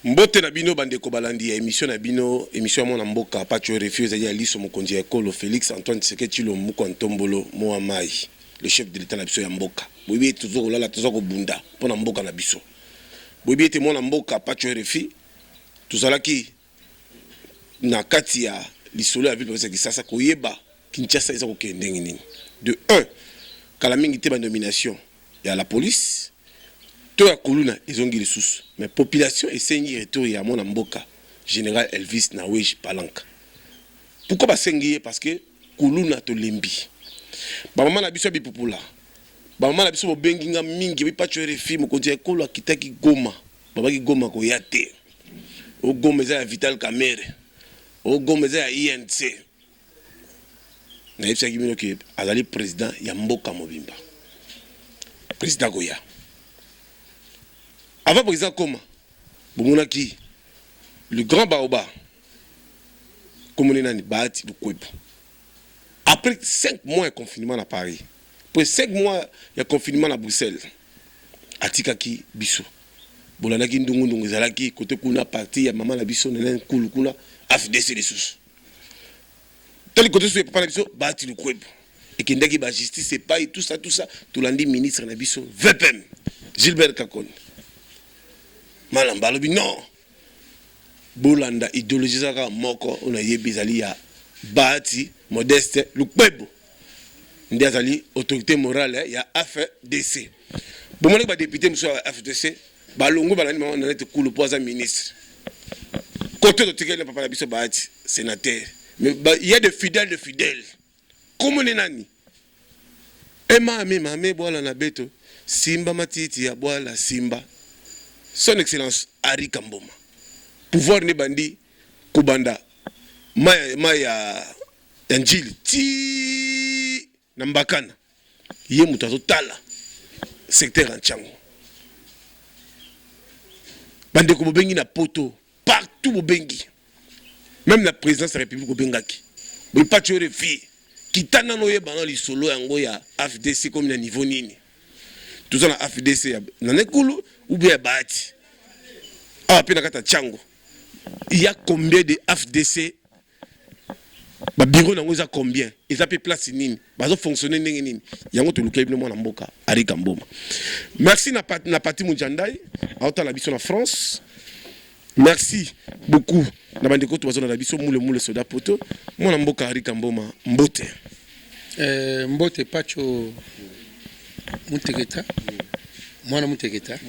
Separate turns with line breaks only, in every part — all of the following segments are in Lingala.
Mbote na bino bandeko balandi ya émission na bino émission ya mona mboka pacho refuse ya liso mokonzi ya ekolo Félix Antoine Tshisekedi Tshilombo Ntombolo Moamai le chef de l'état na biso ya mboka boyebi toujours lala toujours bunda pona mboka na biso boyebi ete mona mboka pacho refi tuzalaki na kati ya lisolo ya ville parce que sasa koyeba Kinshasa eza kokende nini de 1 kala mingi te ba nomination ya la police to ya kuluna ezongi lisusu mais population esengi retour ya mona mboka général Elvis Nawej Palanka. Pourquoi basengi? Parce que kuluna to lembi ba mama na biso bipupula ba mama na biso bobengi nga mingi bipacho refi mokonzi ya ekolo akitaki Goma babaki Goma ko yate o Goma za Vital Kamerhe o Goma za INC na yebisa kimino ke azali président ya mboka mobimba président goya. Avant président Koma, Bomonaki, le grand baoba, comme on est dans Bahati, après 5 mois de confinement à Paris, après 5 mois de confinement à Bruxelles, Atikaki Bissou, Bolanaki Ndungu Zalaki, côté Kuna parti, ya maman la Bissou, Nenen Kuna, AFDC les sous. Tant que côté sous papa la Bissou, Bahati le Kweb. Et qu'il y a justice, c'est pas tout ça, tout l'andi ministre na Bissou, VPM, Gilbert Kakon. Malamba lobi non bolanda idéologie zaka moko on a yebizali ya Bahati Modeste Lukwebo ndi azali autorité morale ya AFDC bomoni ba député monsieur AFDC balongo balani mama na net kulu poza ministre côté de tikele papa la biso Bahati sénateur mais il y a des fidèles comme on est nani mame bola na beto simba matiti ya bola simba. Son Excellence Ari Kamboma. Pouvoir ne bandi kubanda maya Njili ti nambakana. Ye mutazo tala secteur Anchango. Bande ko bobengi na poto partout bobengi. Même la présidence de la République bobengaki. Bo pas tuer fi kitana no yeba na lisolo yango ya AFDC comme na niveau nini. Tout ça na AFDC na nekulu ou bien Bahati. Ah, puis na Tchango. Il y a combien de AFDC? Ba bureau nango za combien? Ils a place nini? Bazo fonctionner nini? Yango to luka ibno mwana mboka Ari Kamboma. Merci na parti Mujandai, autant la biso na France. Merci beaucoup na bandeko to bazona na biso mule soda poto. Mwana mboka Ari Kamboma mbote.
Mbote pacho Mutegeta. Mwana Mutegeta.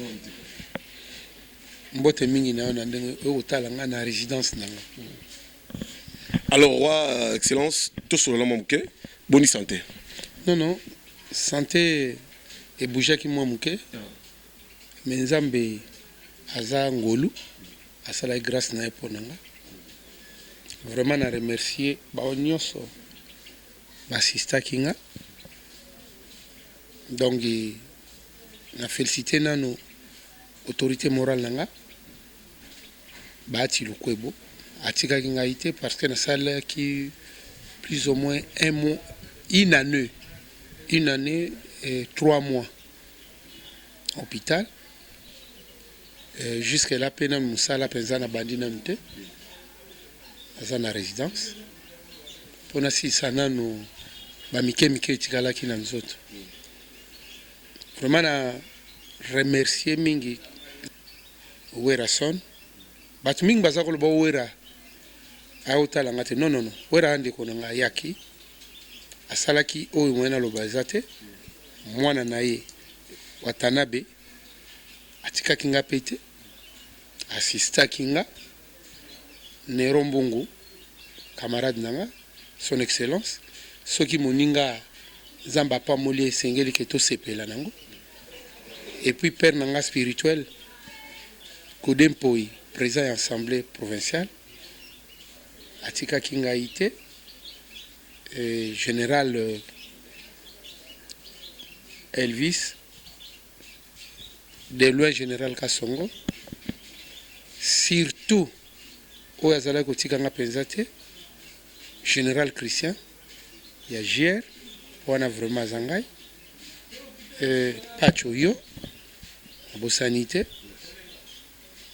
Mbote mingi na ndenge otala nga na résidence nanga.
Alors roi excellence tout sur le moké bonne santé.
Non santé et bouger qui moi moké. Mais nzambe aza ngolu asala grâce na pour nanga. Vraiment na remercier ba onyoso ba sista kinga. Donc na féliciter nano autorité morale nanga Bahati Lukwebo atika kingaité parce que na salle qui plus ou moins une année et 3 mois hôpital jusqu'à la peine musala penza na bandina nte na résidence pona si sana no ba mike tikala kina nzoto vraiment na remercier mingi wera son but mingi bazako lo ba wera autala ngate non wera ande ko nga yaki asalaki oyo mwena lo bazate mwana naye Watanabe atika kinga pete assista kinga Nero Mbungu camarade nanga son excellence soki moninga zamba pa moli sengeli keto sepela nango. Et puis père nanga spirituel Kodempoi président de l'Assemblée provinciale Atika Kingaïté général Elvis de loin général Kassongo surtout Oyazala Kotika nga penzate général Christian ya JR wana vraiment zangai Pacho yo Sanité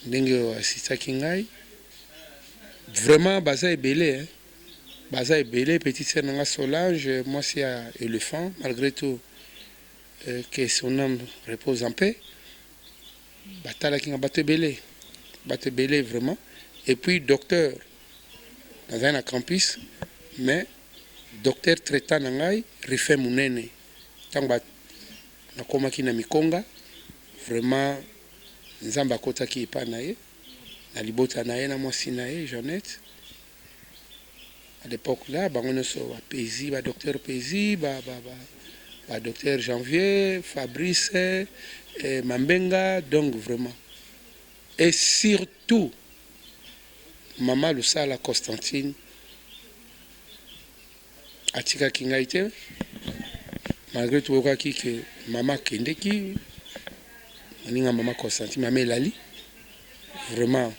ndenge assistaki ngai vraiment baza ebele hein. Baza ebele petite sœur nanga Solange moi c'est à éléphant malgré tout que son âme repose en paix batalaki nga bato ebele vraiment et puis docteur dans un campus mais docteur traitant na ngai Rifin Munene ntango nakomaki na Mikonga vraiment nzambe akotaki epa na ye na libota na ye na mwasi na ye Jeannette à l'époque là bango nyonso bapesi badocteur pesi badocteur Janvier Fabrice Mambenga donc vraiment et surtout Maman Lusala Constantine atikaki ngai te malgré tout okaki ke mama kendeki maninga Maman Constantine mama elali vraiment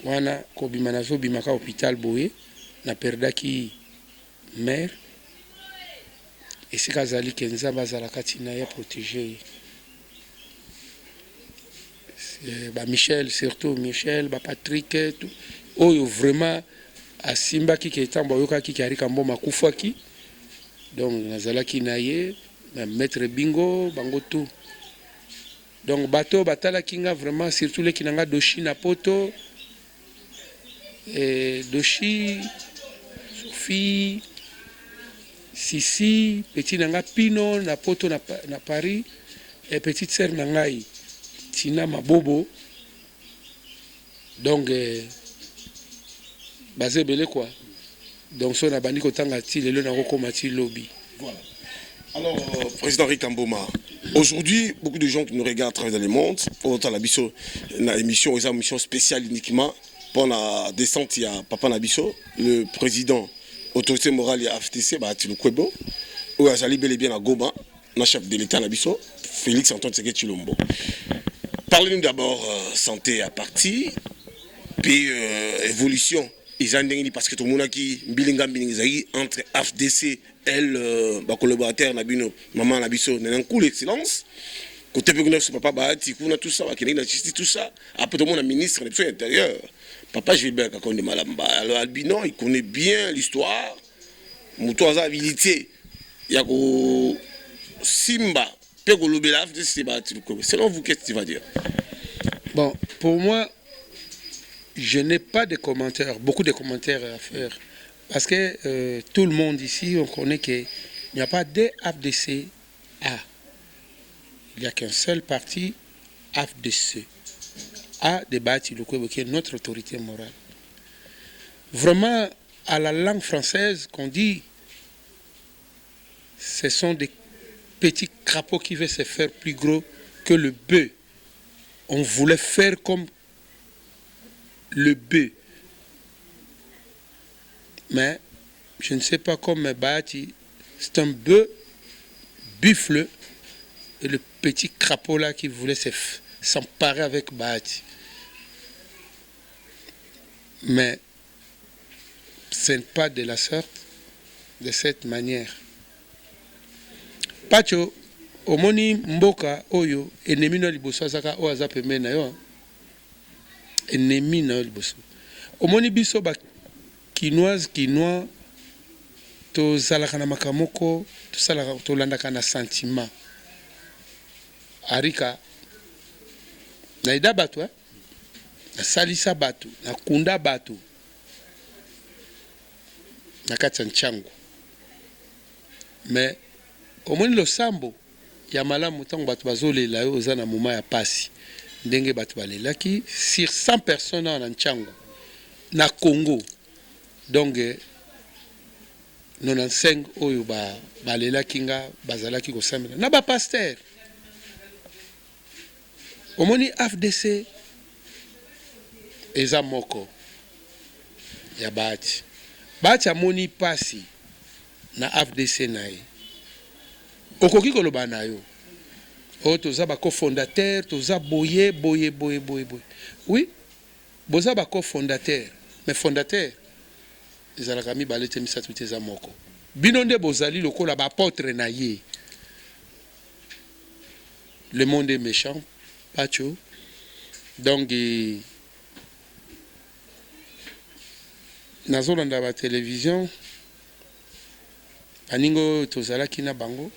wana kobima nazobimaka hôpital boye na perdaki mère esika azali ke nzambe azalaka ntina ye protégé Michel surtout Michel Patrick tout oyo vraiment asimbaki ke ntango oyokaki ke arika mboma akufaki donc nazalaki na ye na maître Bingo bango tout donc bato batalaki nga vraiment surtout leki nanga Doshi na poto Doshi Sophie Sisi petit nanga Pino na poto na Paris et petite sœur nangai Tina Mabobo donc basé belé quoi donc son abandi kotanga ti lelo na kokoma ti lobby.
Voilà. Alors président Rikamboma, aujourd'hui beaucoup de gens qui nous regardent à travers le monde autant la biso na émission une émission spéciale uniquement pour la descente il y a papa Nabiso le président autorité morale ya FTC ba ti Kwebo ou azali bel et bien à Goma na chef de l'état Nabiso Félix Antoine Tshisekedi Tshilombo. Parlez-nous d'abord santé à partie puis évolution parce que tout le monde qui entre FDC elle collaborateur Nabino maman Nabiso n'a cool excellence côté papa Bahati tout ça tout ça après tout le monde ministre de l'intérieur papa Gilbert Kakonde Malamba alors Albino il connaît bien l'histoire muto aza habilité ya ko simba pe ko lobela FDC Bahati selon vous qu'est-ce que tu vas dire?
Bon pour moi je n'ai pas de commentaires, beaucoup de commentaires à faire. Parce que tout le monde ici, on connaît qu'il n'y a pas d'AFDC A. Il n'y a qu'un seul parti AFDC. A de Bahati Lukwebo, qui est notre autorité morale. Vraiment, à la langue française, qu'on dit, ce sont des petits crapauds qui veulent se faire plus gros que le bœuf. On voulait faire comme le bœuf. Mais je ne sais pas comment Bahati, c'est un bœuf, buffle, et le petit crapaud là qui voulait s'emparer avec Bahati. Mais ce n'est pas de la sorte, de cette manière. Pacho, omoni mboka oyo, ennemi na liboso azaka o azape mena yo. Ennemi na liboso. Omoni biso ba kinois to zalaka na makamoko to salaka to landaka na sentiment. Arika na ida bato na salisa bato na kunda bato na kati nchangu. Mais omoni lo sambo ya malamu tango bato bazolela yo oza na moma ya pasi. Ndenge bato balelaki sur 100 personnes en Nchangu na Congo donc 95 oyo balelaki nga bazalaki kosambela na ba pasteur omoni FDC eza moko ya Bahati amoni pasi na FDC na ye okoki koloba na yo oh, toza ba cofondateur, toza boye. Oui, boza ba cofondateur, mais fondateur, ils ont mis balete misatu teza moko. Binonde bozali lokola ba apôtre na ye. Le monde est méchant, Pacho. Donc nazolanda ba télévision aningo tozalaki na bango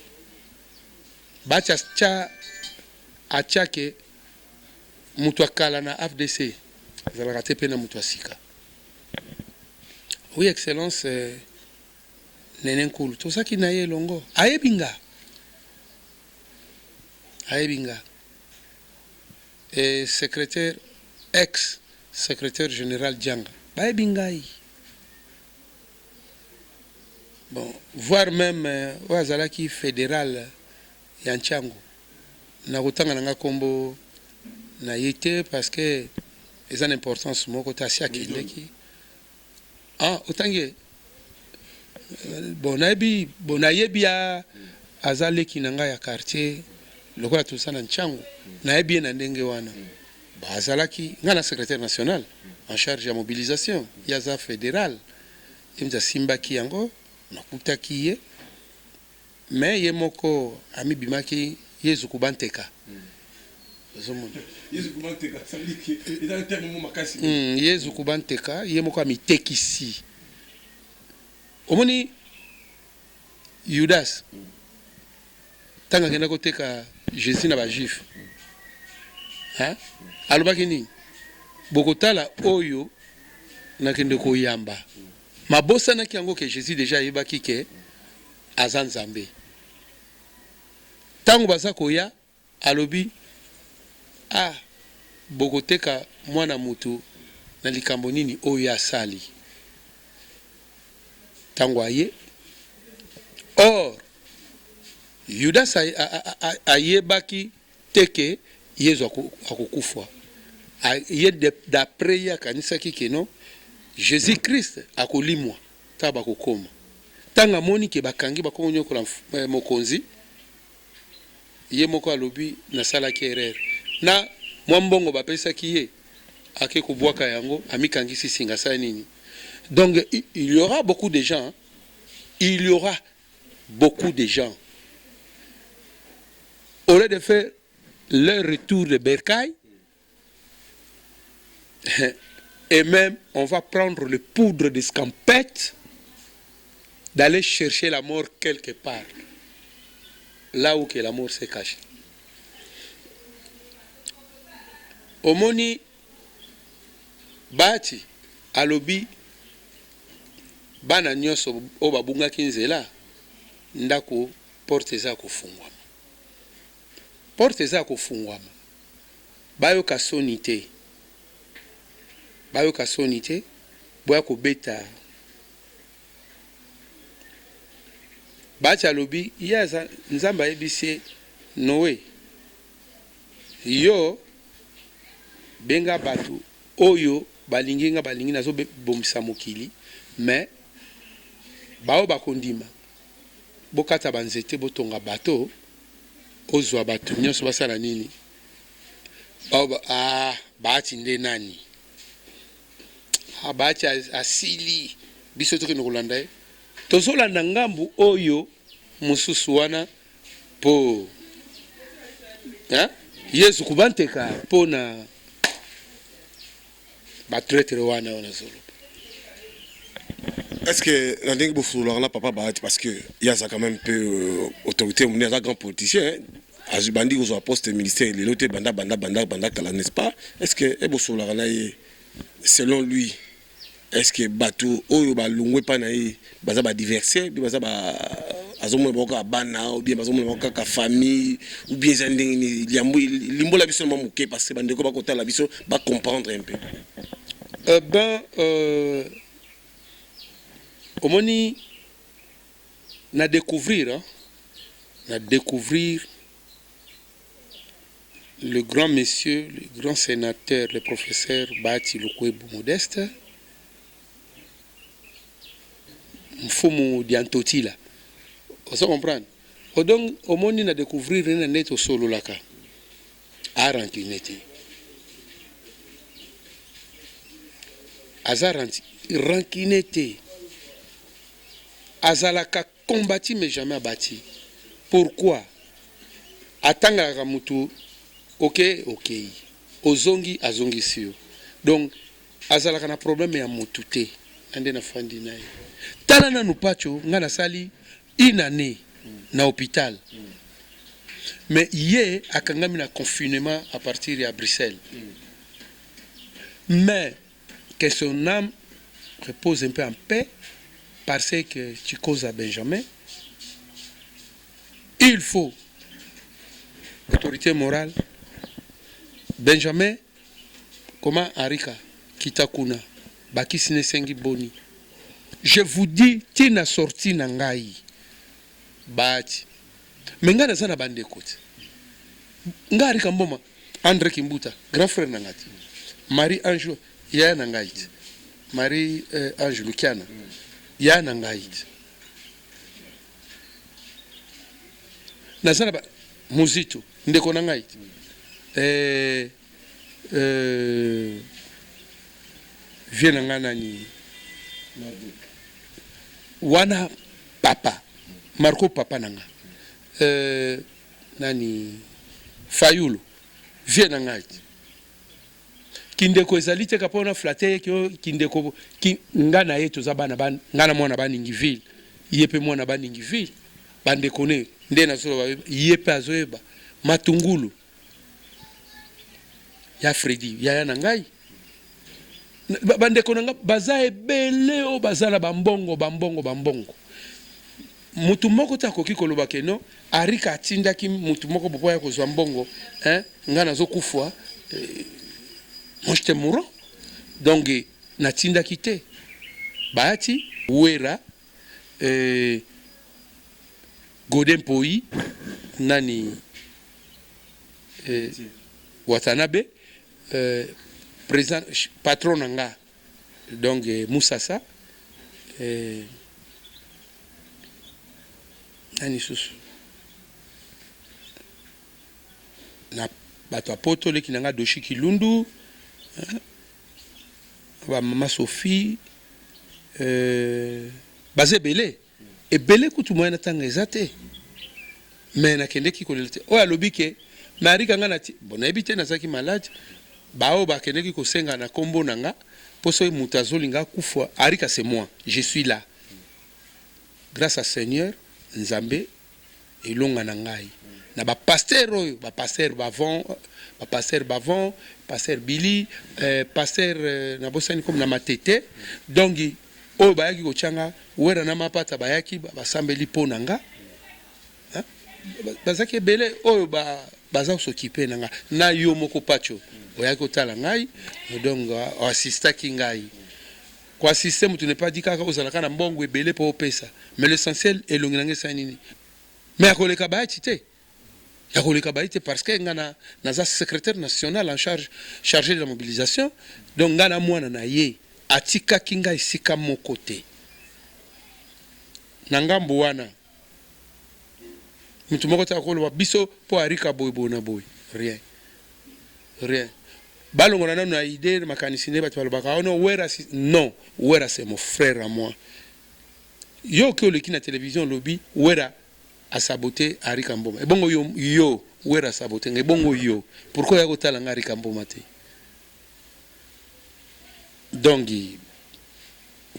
bacha achake mutu akala na FDC azalaka te pe na mutu asika. Oui, Excellence, Nene Nkulu. Tout ça qui n'a pas longo. Aebinga. Et secrétaire, ex-secrétaire général Djanga. Aebinga. Bon, voire même, Wazalaki fédéral Yanchango. Na rotanga nanga kombo na yete parce que ils ont une importance moko tasia kindeki. Ah, autant que bon nayebi ya azale kinanga ya quartier lokola tout ça na nchango nayebi na ndenge wana bazalaki ngana secrétaire national en charge ya mobilisation ya za fédéral imza simbaki yango nakutaki ye mais ye moko ami bimaki yezu kubanteka yezu kubanteka ye moko amitekisi omoni Judas tanga kenda koteka Jésus na ba juif hein alobaki nini bokotala oyo nakende koyamba mabosanaki yango ke Jésus déjà yebaki ke aza nzambe tango baza koya alobi ah bokoteka mwana mutu na likambo nini oyo asali tango aye or Judas ayebaki teke yezu akokufwa aye d'après ya kanisaki keno Jésus Christ akolimwa ta bakokoma tanga moni ke bakangi bakonyokola mokonzi ye moko alobi nasalaki erreur na mwambongo bapesaki ye ake kubwaka yango amikangisi singa sa nini. Donc il y aura beaucoup de gens, au lieu de faire leur retour de bercail, et même on va prendre le poudre de scampette d'aller chercher la mort quelque part, là où que la mort se cache. Omoni bati alobi bana nyoso o babunga kinzela ndako porte za kufungwama bayo kasonite boya kobeta bati alobi yaza nzamba ebise Noé yo benga batu oyo balingi nazo bomisa mokili mais bao bakondima bokata banzete botonga bato ozwa bato nyonso basala nini baati nde nani baati asili biso toke nokolanda ye tozolanda ngambu oyo mususu wana po yesu kubanteka po na batraitere wana zolo.
Est-ce que la dingue Boufouloir là papa Bahati parce que il y a ça quand même peu autorité on est un grand politicien Azubandi aux postes ministère les lotés banda kala n'est-ce pas est-ce que Boufouloir là selon lui est-ce que bateau oyo ba lungwe pa na yi baza ba diverser bi baza ba azomo boka bana ou bien bazomo boka ka famille ou bien zanding limbo la biso mamuke parce que bandeko ba kota la biso ba comprendre un peu omoni na découvrir le grand monsieur, le grand sénateur, le professeur Bahati Lukwebo Modeste mfumu diantoti là on se comprend donc omoni na découvrir na neto solo laka arankinete rankinete azalaka combattu mais jamais abattu. Pourquoi? Atanga mutu ok
ozongi azongisi yo. Donc azalaka na problème ya motu te ande na fandi na ye. Tala nanu pacho nga nasali une année na hôpital. Mais hier akangami na confinement à partir de Bruxelles. Mais que son âme repose un peu en paix parce que tu causes à Benjamin. Il faut autorité morale. Benjamin, comment Arika Kitakuna Bakisine Sengi Boni. Je vous dis, tu n'as sorti Nangai. Bati. Mais nga nazana bande kote. Nga Arika Mboma, André Kimbuta, grand frère Nangati. Marie Ange, ya Nangait. Marie Ange Lukiana, ya Nangait. Nazana ba Muzito, ndeko Nangait. Viens nanga ni wana papa Marco papa nanga nani Fayulu viens nanga kindeko ezali te kapona flatter kindeko ngana yetu za bana ngana mwana baningi ville yepe mwana baningi ville bande kone ndena solo yepe azoeba matungulu ya Freddy ya nangai bande konanga baza ebele o bazala bambongo mutu moko ta koki koloba keno Arika atinda ki mutu moko bopoya kozwa mbongo ngana zo kufwa moi j'étais mourant donc na tinda kite baati wera Godin Poi nani Watanabe président patron nanga donc Moussassa nani susu na bato poto leki nanga Doshi Kilundu ba mama Sophie bazé belé et belé kutu moyena tanga ezate mais na kende ki kolete o alobi ke mari kanga na bona ebite na zaki malade bao ba kende ki kosenga na kombo nanga poso mutazolinga kufwa Arika c'est moi je suis là grâce à Seigneur Nzambe elonga na ngai na ba pasteur oyo ba pasteur bavon pasteur Billy pasteur na bosani comme na matete donc oyo bayaki kochanga wera na mapata bayaki basambeli pona nga bazaki belé oyo baza s'occuper nanga na yo moko pacho oyaki kotala ngai donc assistaki ngai kwa système tu n'es pas dit kaka ozalaka na mbongo ebele po pesa mais l'essentiel elongi nanga sa nini mais akoleka bayaki te yakoleka bayaki te parce que ngana naza secrétaire national en chargé de la mobilisation donc ngana mwana na ye atikaki ngai sika moko te na ngambo wana mutu moko ta koloba biso po Arika boy na boy rien balongo na na idée makanisi ne bato balobaka non wera c'est mon frère à moi yo que le kina télévision lobby wera a saboté Arika Mboma et bongo yo wera saboté ngai bongo yo pourquoi ya kotala Arika Mboma te donc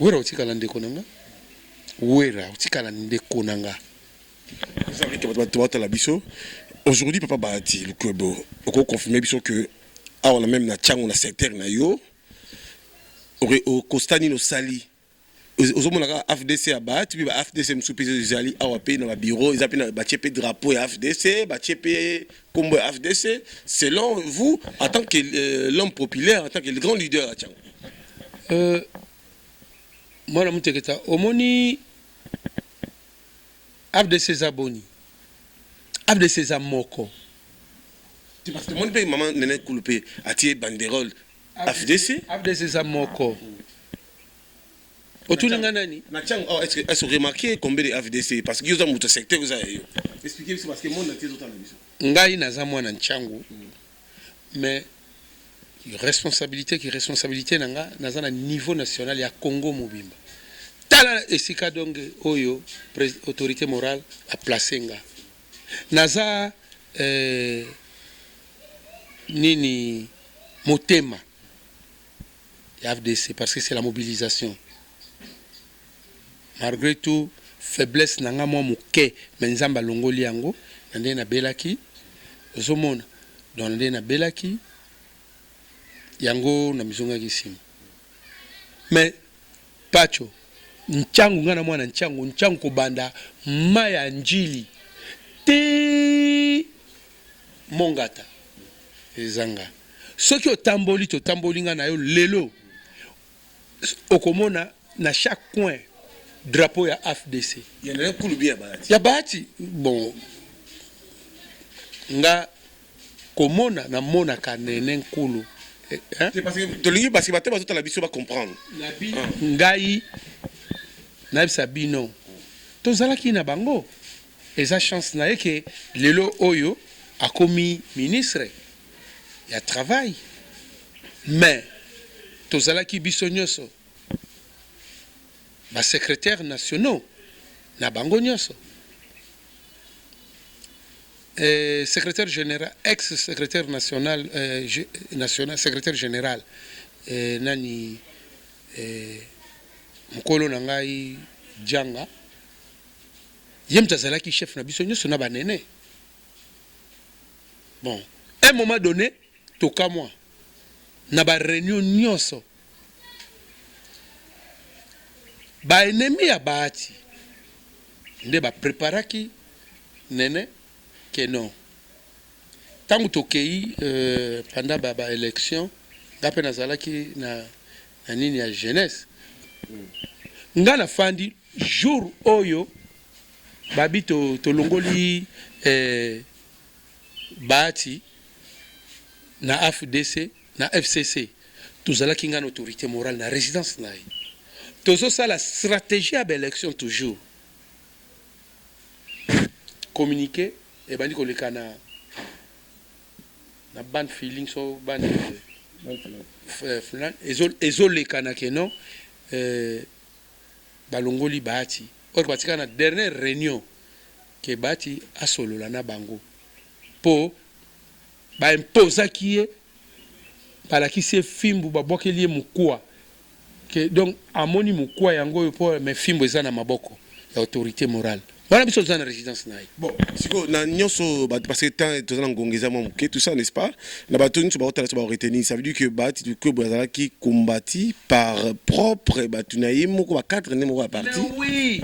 wera otikala ndeko nanga wera otikala ndeko nanga
aujourd'hui papa Bahati le Kwebo on confirme biso que on a même na tchango na secteur na yo au costani no sali ozomona FDC à Bahati puis FDC msupisi zali awa pe na bureau ils appellent ba chepe drapeau ya FDC ba chepe combo FDC selon vous en tant que l'homme populaire en tant que le grand leader à tchango
moi na muteketa omoni FDC zaboni FDC zamoko
parce que mon pays maman nene kulpe atie banderole
FDC zamoko otulinga nani
na tchang est-ce remarqué combien de FDC parce que yoza muto secteur yoza yo expliquez parce que monde natie zota na biso
ngai naza mwana nchangu mais responsabilité nanga naza na niveau national ya Congo mobimba tala esika donc oyo autorité morale a placé nga naza nini motema ya FDC parce que c'est la mobilisation. Malgré tout faiblesse nanga mwa moke mais nzamba longoli yango nande na belaki ozomona donc nande na belaki yango na mizonga kisima mais pacho nchangu ngana mwana nchangu kobanda maya njili te mongata ezanga soki otamboli totamboli nga na yo lelo okomona na chaque coin drapeau ya AFDC ya bahati bon nga komona na mona kanene nkulu
parce que bato bazotala biso ba comprendre
ngai nabisa bino tozalaki na bango eza chance na ye ke lelo oyo akomi ministre ya travail mais tozalaki biso nyonso ba secrétaires nationaux na bango nyonso secrétaire général ex-secrétaire national secrétaire général nani mukolo na ngai janga yem tazalaki chef na biso nyonso na banene bon à un moment donné toka moi na ba réunion nyonso ba ennemi ya bahati nde ba préparaki nene que non tangu tokei pendant ba élection ngape nazalaki na nini ya jeunesse nga na fandi jour oyo babi tolongoli bahati na AFDC na FCC tozalaki nga na autorité morale na résidence na ye tozo ça la stratégie à l'élection toujours communiquer et bandi koleka na band feeling so band flan ezoleka na keno balongoli bahati or batika na dernière réunion ke bahati asolola na bango po ba imposaki ye balakisi fimbu babokeli ye mukua que donc amoni mukwa yango po me fimbo eza na maboko ya autorité morale voilà biso za na résidence naï
bon siko na nyonso parce que tant to za ngongeza mo muke tout ça n'est-ce pas na bato nso ba otala so ba retenir ça veut dire que bati du club bazala qui combattu par propre batunayi moko ba cadre ne moko ba parti
oui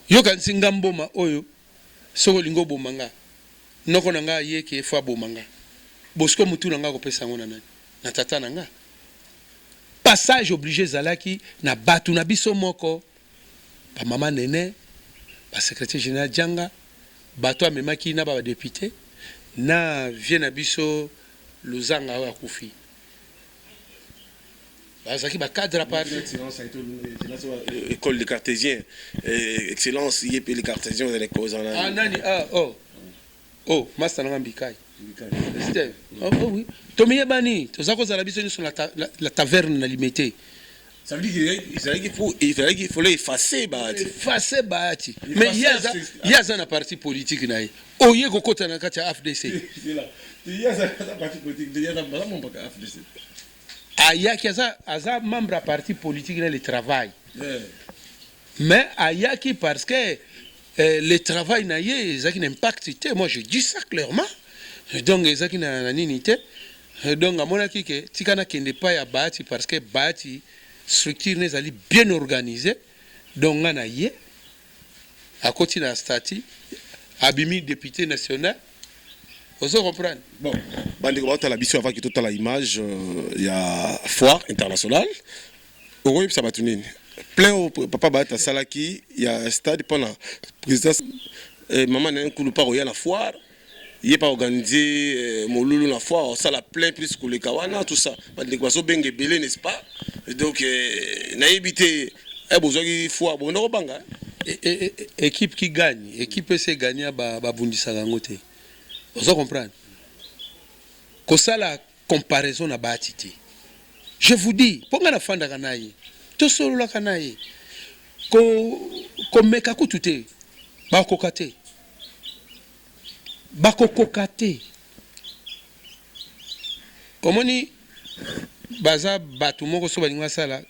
yo kan singamboma oyo soko lingo bomanga noko nanga yeke fa bomanga bosko mutu nanga ko pesa ngona nani na tata nanga passage obligé zalaki na batu na biso moko ba mama nene ba secrétaire général Djanga bato amemaki na ba député na vie na biso luzanga wa kufi bazaki ba cadre à part
école des cartésiens excellence yep les cartésiens dans les causes en
ah nani ah oh master Ngambikai Steve oh oui Tomie bani tozako za la biso sur la taverne na limité
ça veut dire qu'il faut effacer bahati
mais il y a un parti politique naï oye kokota na kati ya AFDC
il y a un parti politique il y a un AFDC
ayaki aza membre à parti politique dans le travail mais ayaki parce que le travail na ye ezaki na impact te moi je dis ça clairement donc ezaki na nini te donc amonaki ke tikana kende pa ya bahati parce que bahati structure nezali bien organisée donc ngana ye akoti na statut abimi député national ozo comprendre
bon bandi ko batala biso avant que totala image ya foire internationale okoyi bisa batunini plein papa bata salaki ya stade pendant présidence maman na nkulu pa roya na foire il pas organisé molulu na foire ça la plein plus que le kawana tout ça bandi ko so benge belé n'est-ce pas donc na éviter bozaki foire bon no banga
équipe qui gagne équipe se gagner ba bundisa ngo te vous comprendre que ça la comparaison na batiti je vous dis ponga na fanda kanaye to solo la kanaye ko meka kutute ba kokate omoni baza bato moko so balinga sala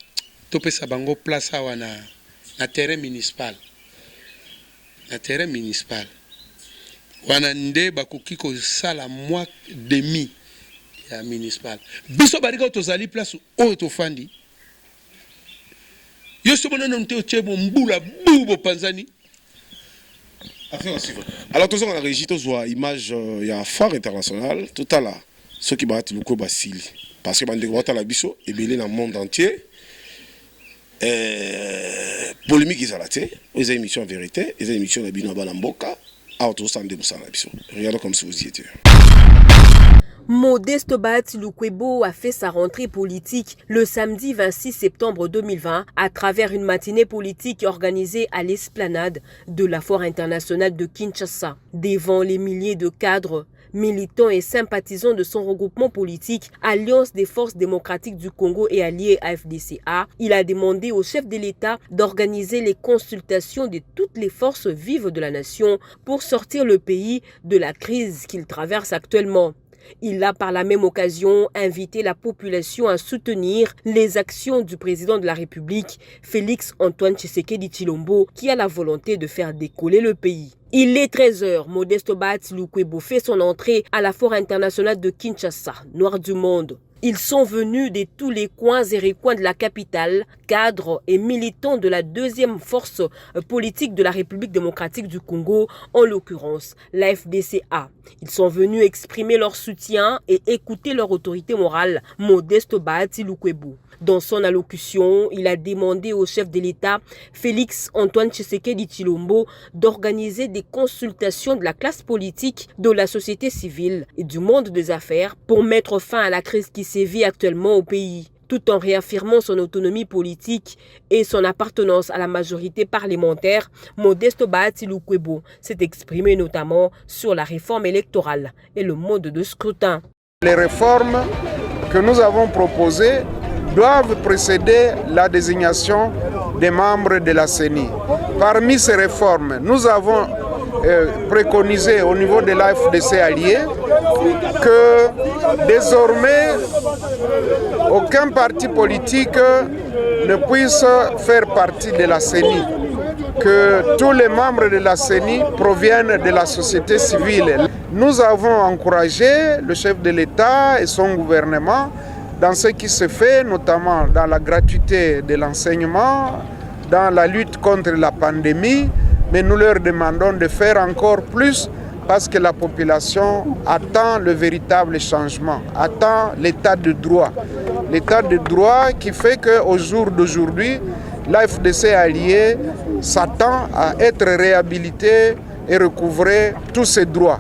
topesa bango place awa na terrain municipal. Na terrain municipal wana nde bakoki kosala mois demi ya municipal. Biso barika tozali place oyo tofandi. Yo so bonono nte ochebo mbula bubo panzani.
Alors tous on a régi tous voix image il y a phare international tout à l'heure ceux qui battent le coup basili parce que bande de la biso et belé dans le monde entier. Polémique ils ont les émissions en vérité, les émissions de Bino Balamboka, auto sandé musana biso. Regardez comme si vous y étiez.
Modeste Bahati Lukwebo a fait sa rentrée politique le samedi 26 septembre 2020 à travers une matinée politique organisée à l'esplanade de la Foire internationale de Kinshasa. Devant les milliers de cadres, militants et sympathisants de son regroupement politique Alliance des forces démocratiques du Congo et alliés AFDCA, il a demandé au chef de l'État d'organiser les consultations de toutes les forces vives de la nation pour sortir le pays de la crise qu'il traverse actuellement. Il a par la même occasion invité la population à soutenir les actions du président de la République, Félix Antoine Tshisekedi Tshilombo, qui a la volonté de faire décoller le pays. Il est 13h, Modeste Bahati Lukwebo fait son entrée à la Foire internationale de Kinshasa, Noir du monde. Ils sont venus de tous les coins et recoins de la capitale, cadres et militants de la deuxième force politique de la République démocratique du Congo, en l'occurrence la FDCA. Ils sont venus exprimer leur soutien et écouter leur autorité morale, Modeste Bahati Lukwebo. Dans son allocution, il a demandé au chef de l'État, Félix Antoine Tshisekedi Tshilombo, d'organiser des consultations de la classe politique, de la société civile et du monde des affaires pour mettre fin à la crise qui sévit actuellement au pays. Tout en réaffirmant son autonomie politique et son appartenance à la majorité parlementaire, Modeste Bahati Lukwebo s'est exprimé notamment sur la réforme électorale et le mode de scrutin.
Les réformes que nous avons proposées doivent précéder la désignation des membres de la CENI. Parmi ces réformes, nous avons préconisé au niveau de l'AFDC allié que désormais aucun parti politique ne puisse faire partie de la CENI, que tous les membres de la CENI proviennent de la société civile. Nous avons encouragé le chef de l'État et son gouvernement dans ce qui se fait, notamment dans la gratuité de l'enseignement, dans la lutte contre la pandémie, mais nous leur demandons de faire encore plus parce que la population attend le véritable changement, attend l'état de droit. L'état de droit qui fait qu'au jour d'aujourd'hui, l'AFDC allié s'attend à être réhabilité et recouvrer tous ses droits.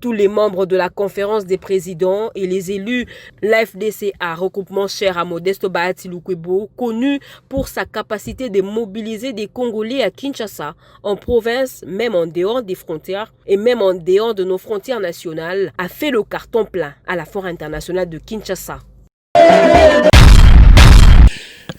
Tous les membres de la conférence des présidents et les élus, l'AFDCA, regroupement cher à Modeste Bahati Lukwebo, connu pour sa capacité de mobiliser des Congolais à Kinshasa, en province, même en dehors des frontières et même en dehors de nos frontières nationales, a fait le carton plein à la Foire internationale de Kinshasa.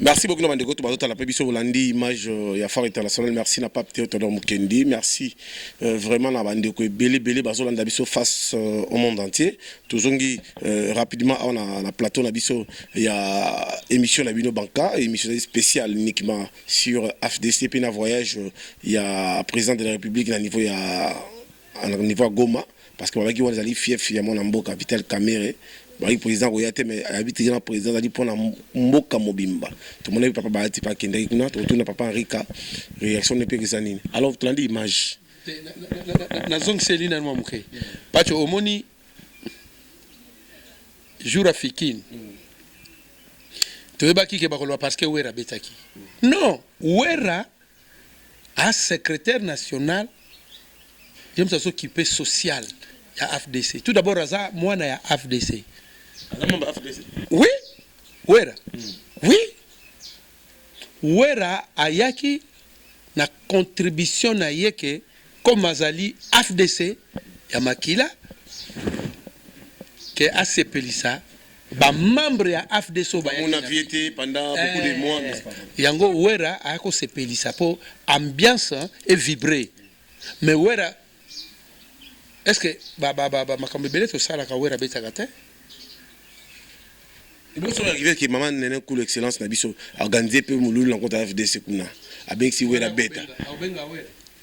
Merci beaucoup, Namandeko. Tu vas la pébition Volandi, image ya Foire internationale. Merci, n'a pas peut Théodore Mukendi. Merci vraiment, Namandeko. Belé, Bazolanda Bisso face au monde entier. Tozongi, rapidement, on a plateau, il y a émission Nabino Banca, émission spéciale uniquement sur FDC, puis voyage, il y a président de la République, à niveau à Goma, parce que on va dire qu'il fief, il y a mon amboka, Vital Kamere. Le président Royate, mais le président a dit pour Mboka Mobimba. Tout le monde papa Bahati pas Kendrick, tout le papa Rika, réaction de Périzanine. Alors, tu as dit image.
Na zone Céline à Mouké. Parce que au moni, jour à Fikine. Tu veux pas qui est parce que Ouera Betaki. Non, Ouera, un secrétaire national, j'aime ça s'occuper social. Il y a AFDC. Tout d'abord, moi, il y a AFDC. Oui, Ouera. Oui. Ouera ayaki na contribution na yeke comme azali AFDC ya makila que ACPLISA ba membre ya AFDC ba
on a été pendant beaucoup de mois
yango Ouera ayako CPLISA pour ambiance et vibrer. Mais Ouera est-ce que makambo belé to sala ka Ouera betaka te?
Bon, ça arrivé que maman nene cool excellence na biso organiser peu moulou rencontre à FDC kuna. Avec si Wera beta.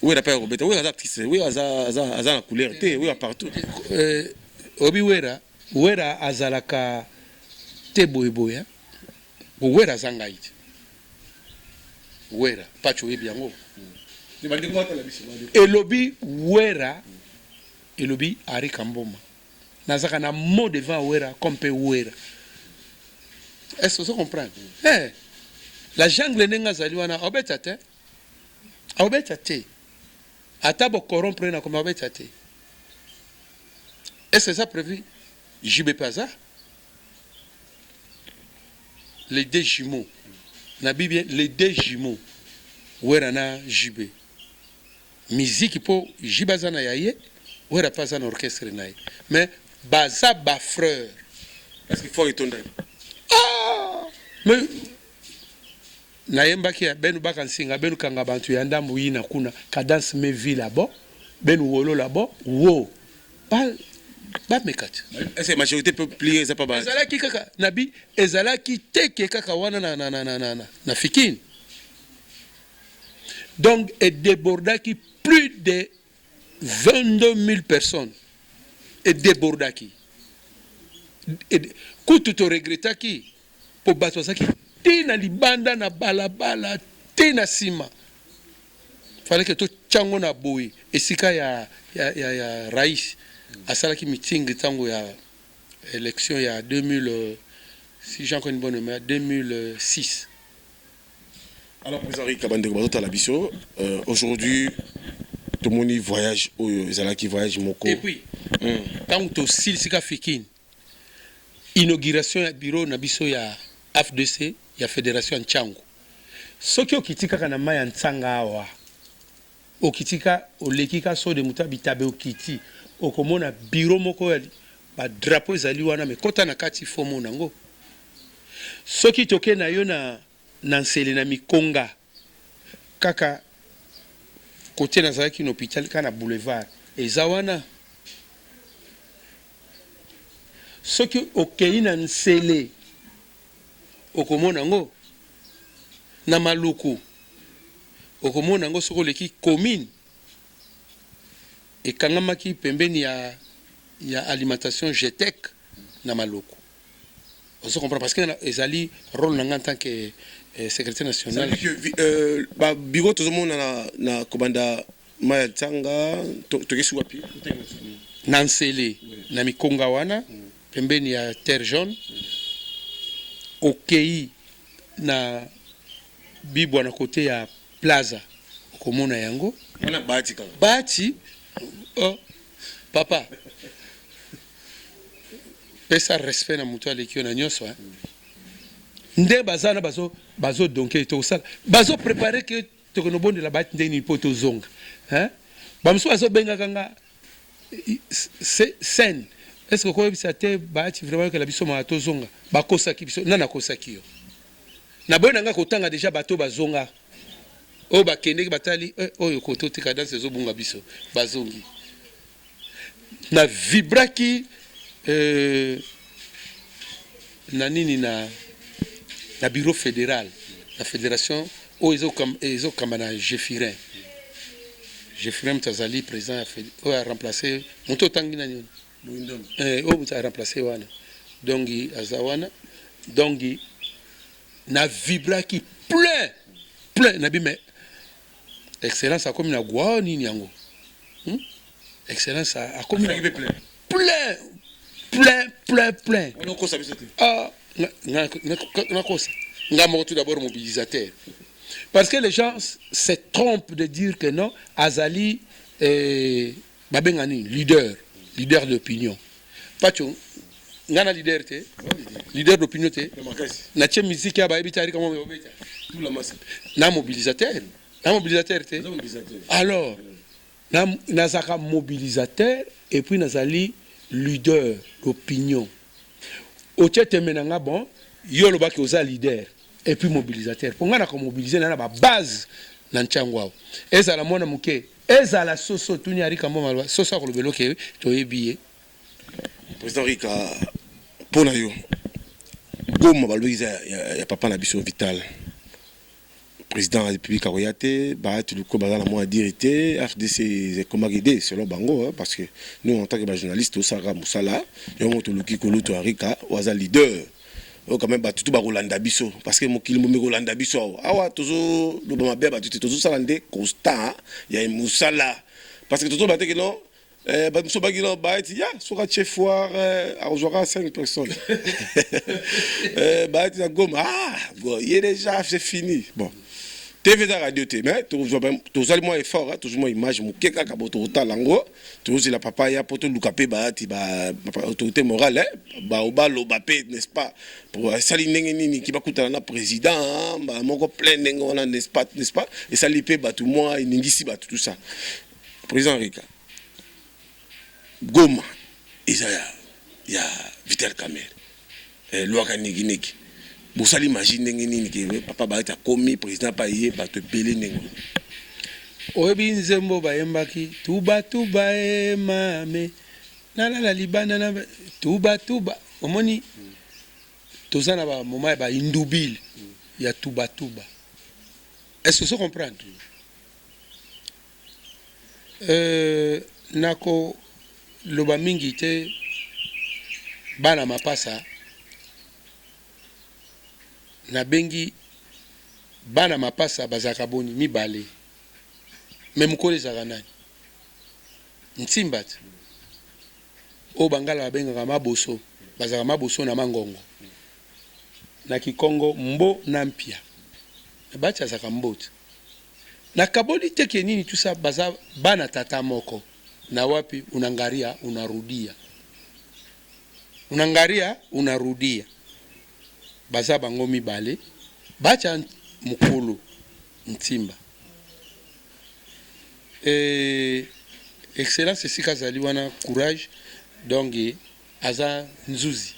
Wera pas Robeta, Wera artiste, Wera za la couleur, Wera partout.
Obi Wera azalaka te boyeboya. Wera zangaiti. Wera pacho ebiango. Elobi Wera elobi Ari Kamboma. Nazaka na mot devant Wera comme pe Wera. Est-ce que vous comprenez? La jungle nenga zaliwana obetate. Obetate. Atabo corrompre na comme obetate. Est-ce que ça prévu? JB Paza. Les deux jumeaux. Na Bible les deux jumeaux. Wera na JB. Musique pour Jibaza na yaye. Wera Paza na orchestre na. Mais baza ba frère.
Est-ce qu'il faut retourner?
Mais nayembaki ya benu bakansinga benu kanga bantu ya ndambu yina kuna cadence me vie là-bas benu wolo là-bas wo ba mekati.
Est-ce que la majorité peut plier ça pas bas?
Ezalaki kaka nabi ezalaki teke kaka wana na fikini. Donc et débordaki plus de 22 000 personnes et débordaki. Et kutu to regretaki po bato zaki tina libanda na balabala tina sima fallait que to chango na boy esika ya rais asalaki meeting tango ya élection ya 2000 si j'en connais une bonne mémoire 2006.
Alors président Kabande Bazo la biso aujourd'hui tout le monde voyage au Zalaki voyage moko.
Et puis tant to sika fikine inauguration ya bureau na biso ya FDC ya fédération Nchangu. Soki okitika kana maya ntsanga awa. Okitika olekika so de mutabi tabe okiti. Okomona bureau moko ya ba drapeau ezali wana me kota na kati fomo nango. Soki toke na yo na nsele na mikonga kaka kote na zaki na hôpital kana boulevard ezawana. Soki okei na nsele okomona ngo na maluku okomona ngo soko leki commune ekangamaki pembeni ya alimentation GTEC na maluku. On se comprend parce que ezali rôle en tant que secrétaire national.
Ba bureau tout le monde na kobanda maya tsanga tokesu wapi
na nsele na mikonga wana pembeni ya terre jaune okei na bibwa na kote ya plaza okomona yango
wana bahati kaka
bahati papa pesa respect na mutu aleki na nyonso nde bazana bazo donke to sala bazo préparer que to kono bonde la bahati ndeni poto zonga bamso bazo benga kanga scène. Est-ce que vous savez que vraiment que la biso ma tozonga bakosaki biso nana kosaki yo na boy nanga kotanga déjà bato bazonga o bakende batali oyo koto tika dans ces obunga biso bazongi na vibraki na nini na bureau fédéral la fédération o ezo kamana Jeffirin Tazali président a remplacé moto tangi na nini on a remplacé wana dongi azawana dongi na vibra qui plein na bime excellence a comme na gwa nini yango excellence a comme plein
on ko sabi c'était
na kosa ngamo tout d'abord mobilisateur parce que les gens se trompent de dire que non Azali babengani leader d'opinion. Pacho, ngana leader d'opinion te. Na tche musique ya ba ebitari comment obeta.
Tout la masse.
Na mobilisateur te. Alors, na zaka mobilisateur et puis nazali leader d'opinion. Oche temenanga bon, yo lo ba ki oza leader et puis mobilisateur. Pour ngana ko mobiliser na ba base na nchangu. Eza la mona muke. Eza la soso tuni arika mo malwa soso ko lobelo ke to yebiye
président Rika pona yo Goma balobi ya papa na biso Vital président de la République Aroyate, tu le coup bazana moi dire était FDC c'est comment aider selon bango parce que nous en tant que journaliste au Sara Moussala et on te luki ko luto Arika waza leader quand même tout ba Rolanda biso parce que mon kilo mo Rolanda biso awa toujours le ba beba tout toujours salande constant ya Moussala parce que toujours ba que non bah nous sommes pas là bah ya sur un chef foire à 5 personnes bah tu Goma il est déjà c'est fini bon TV da radio te mais tous allez moins effort toujours moins image mon keka kaboto talango toujours la papa ya poto lukape ba ti ba autorité morale ba obalo bapé n'est-ce pas pour sali nini qui va coûter na président ba moko plein ngona n'est-ce pas et sali pe ba tout moi ningisi ba tout ça président Rika Goma Isaya ya Vital Kamerhe loi kanigi Boussali imagine nini que papa ba ta komi président pa yé ba te belé nengo
oyebi nzembo bayembaki tuba mame nalala libanda na tuba omoni tozana ba moma ba indubile ya tuba est-ce que vous comprenez nako loba mingi te bana mapasa na bengi bana mapasa bazaka boni mibale même mukole zaka nani ntimba te o bangala babengaka maboso bazaka maboso na mangongo na kikongo mbo na mpia na bacha zaka mboti na kaboli teke nini tusa baza bana tata moko na wapi unangaria unarudia baza bango mibale bacha mukulu ntimba excellence sika zali wana courage donc aza nzuzi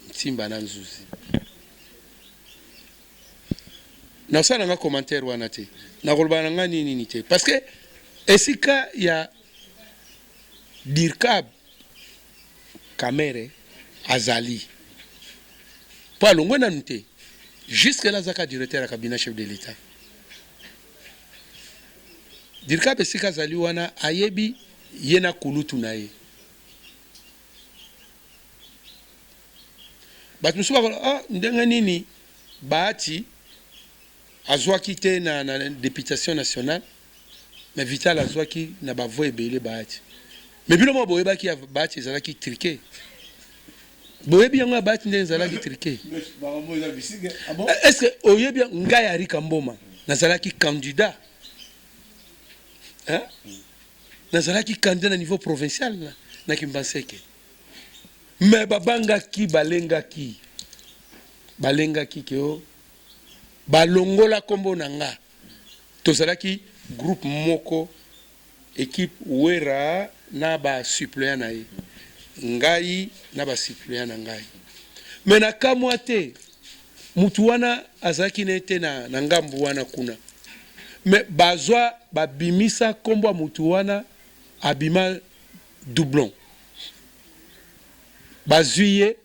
ntimba na nzuzi na usana nga commentaire wana te na kolbana nga nini te parce que esika ya Dirkab Kamerhe azali pas longo na nute jusque là zaka directeur à cabinet chef de l'état Dirkab esika azali wana ayebi yena kulutu na ye batu musuba ndenga nini baati azwaki te na députation nationale mais Vital azwaki na bavoie ebele baati mais bino mo boyebaki baati ezalaki triqué boyebi yango baati nde ezalaki triqué est-ce que oyebi ngai Arika Mboma nazalaki candidat hein nazalaki candidat na niveau provincial na Kimbaseke mais babangaki balengaki keo balongola kombo nanga tozalaki groupe moko équipe wera na ba suppléant na ye ngai na ba suppléant na ngai mais na kamwa te mutu wana azaki nete na ngambu wana kuna mais bazwa babimisa kombo mutu wana abima doublon bazuye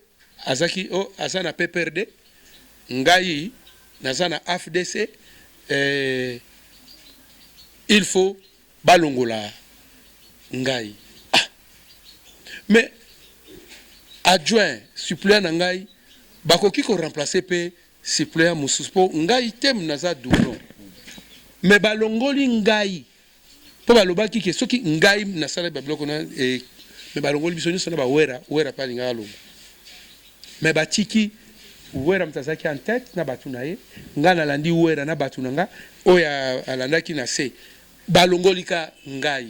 azaki azana PPRD ngai nazana AFDC il faut balongola ngai mais adjoint suppléant na ngai bakoki ko remplacer pe suppléant musupo ngai tem naza doublon mais balongoli ngai po balobaki ke soki ngai nasala babloko na mais balongoli biso nyonso na bawera pa linga longo mais batiki wera mtazaki en tête na batu na ye nga nalandi wera na batu na nga oya alandaki na se balongolika ngai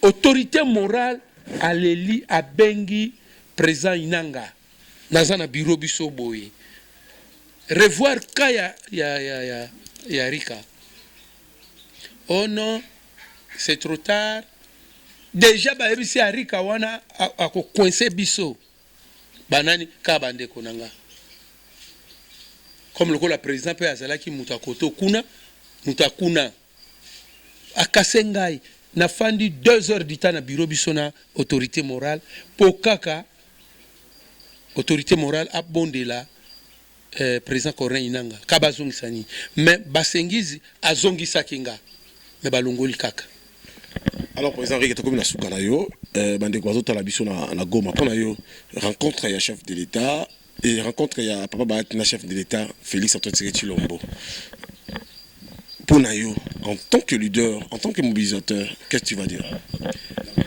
autorité morale aleli abengi président Inanga naza na bureau biso boye revoir ka ya Rika oh non c'est trop tard déjà ba ebisi Rika wana ako coincer biso banani ka bandeko nanga comme le la président pe azalaki mutakoto kuna akasengai na fandi 2 heures du temps na bureau bisona autorité morale po kaka autorité morale abondela président Corin Inanga kabazongisa nini mais basengizi azongisaki nga mais balongoli kaka.
Alors président Rick tokomi na suka na yo bandeko bazotala biso na Goma mpona yo rencontre ya chef de l'État et rencontre ya papa Bahati na chef de l'État Félix Antoine Tshisekedi Tshilombo. Mpona yo en tant que leader, en tant que mobilisateur, qu'est-ce que tu vas dire?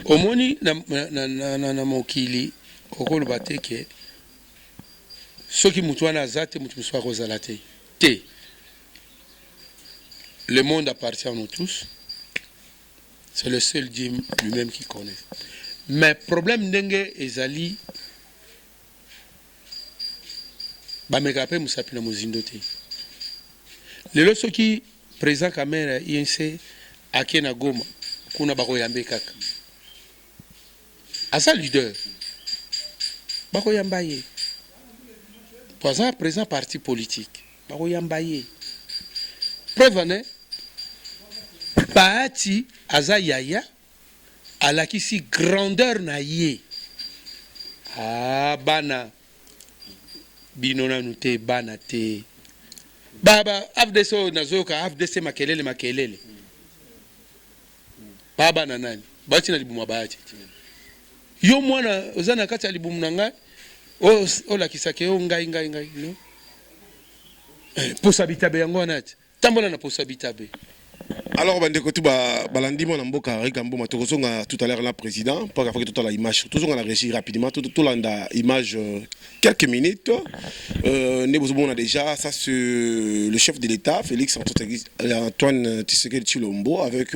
Omoni na mokili okoloba te ke soki mutu wana aza te mutu mosusu akozala te te. Le monde appartient à nous tous. C'est le seul Dieu lui-même qui connaît. Mais problème ndenge ezali bameka pe musapi na mozindo te. Lelo soki président Kamera INC ake na Goma kuna bakoyambe kaka. Asa leader bakoyamba ye. Président parti politique bakoyamba ye. Preuve ne Bahati aza yaya alakisi grandeur na ye. Bana bino nanu te bana te. Baba afdeso nazoka afdese makelele. Baba na nani? Bahati na libumu Bahati. Yo mwana ozana kati ya libumu na ngai o lakisa ke o ngai no. Posa bitabe yango anati. Tambola na posa bitabe.
Alors bandeko tu balandi mona mboka Rick Mboma tokozonga tout à l'heure la président pas qu'après tout à la image tozonga la régie rapidement tout landa image quelques minutes ne vous déjà ça c'est le chef de l'État Félix Antoine Tshisekedi Tshilombo avec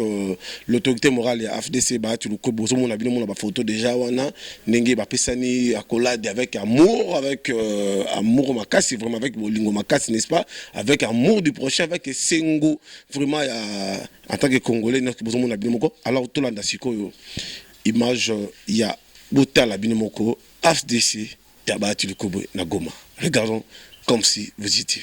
l'autorité morale ya FDC Bahati Lukwebo bozomona bino mona ba photo déjà wana ndenge ba pesani accolade avec amour makasi vraiment avec bolingo makasi n'est-ce pas avec amour du prochain avec sengo vraiment en tant que Congolais, alors tout le monde image il y a Botala Binomoko, FDC, Bahati Lukwebo na Goma. Regardons comme si vous étiez.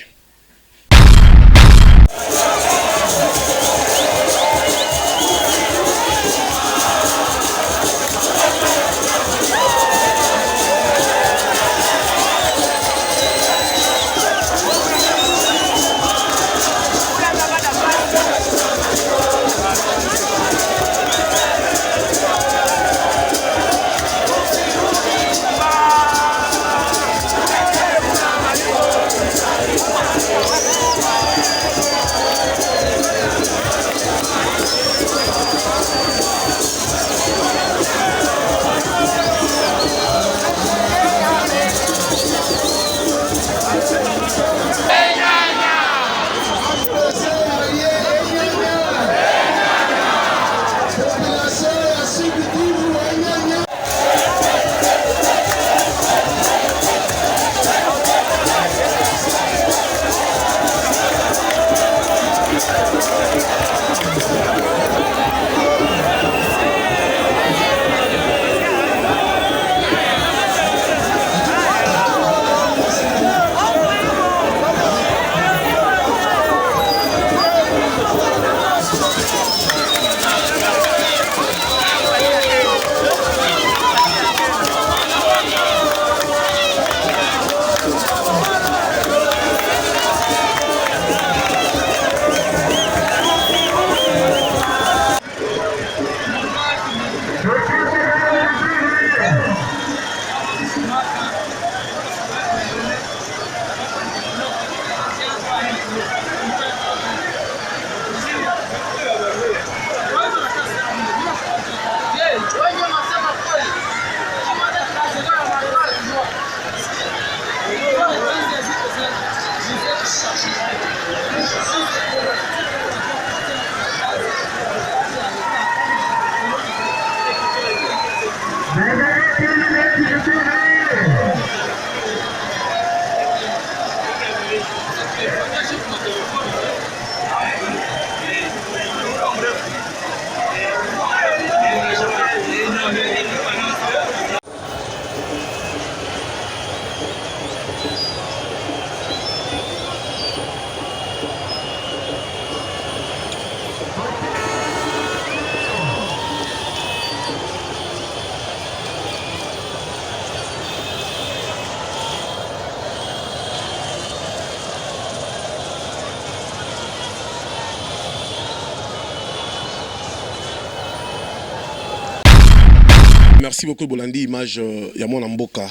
merci beaucoup Bolandi, image Yamon Mboka.